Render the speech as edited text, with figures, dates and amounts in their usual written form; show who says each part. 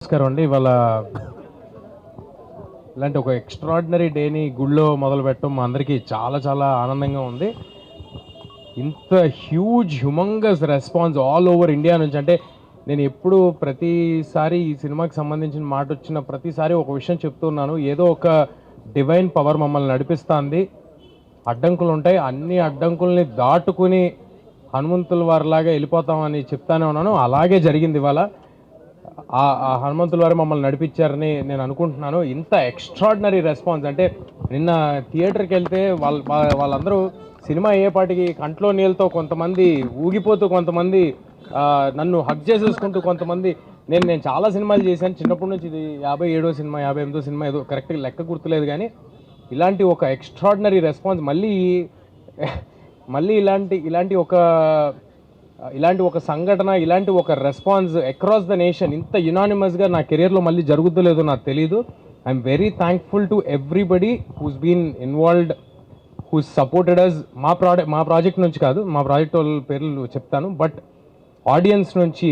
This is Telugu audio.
Speaker 1: నమస్కారం అండి. ఇవాళ ఇలాంటి ఒక ఎక్స్ట్రాడినరీ డేని గుళ్ళో మొదలు పెట్టడం మా అందరికీ చాలా చాలా ఆనందంగా ఉంది. ఇంత humongous response all over India నుంచి, అంటే నేను ఎప్పుడు ప్రతిసారి ఈ సినిమాకి సంబంధించిన మాట వచ్చిన ప్రతిసారి ఒక విషయం చెప్తున్నాను. ఏదో ఒక డివైన్ పవర్ మమ్మల్ని నడిపిస్తుంది. అడ్డంకులు ఉంటాయి, అన్ని అడ్డంకుల్ని దాటుకుని హనుమంతుల వారిలాగా వెళ్ళిపోతామని చెప్తానే ఉన్నాను. అలాగే జరిగింది ఇవాళ. ఆ హనుమంతుల వారు మమ్మల్ని నడిపించారని నేను అనుకుంటున్నాను. ఇంత ఎక్స్ట్రాడినరీ రెస్పాన్స్ అంటే నిన్న థియేటర్కి వెళ్తే వాళ్ళందరూ సినిమా అయ్యేపాటికి కంట్లో నీళ్ళతో, కొంతమంది ఊగిపోతూ, కొంతమంది నన్ను హగ్ చేసేసుకుంటూ, కొంతమంది నేను చాలా సినిమాలు చేశాను చిన్నప్పటి నుంచి. ఇది 57వ సినిమా, 58వ సినిమా, ఏదో కరెక్ట్గా లెక్క గుర్తులేదు. కానీ ఇలాంటి ఒక ఎక్స్ట్రాడినరీ రెస్పాన్స్ మళ్ళీ ఇలాంటి ఒక సంఘటన, ఇలాంటి ఒక రెస్పాన్స్ అక్రాస్ ద నేషన్ ఇంత యునానిమస్గా నా కెరియర్లో మళ్ళీ జరుగుతుందో నాకు తెలీదు. I'm very thankful to everybody who's been involved, who's supported us. మా ప్రాజెక్ట్ నుంచి కాదు, మా ప్రాజెక్ట్ వాళ్ళ పేర్లు చెప్తాను, బట్ ఆడియన్స్ నుంచి,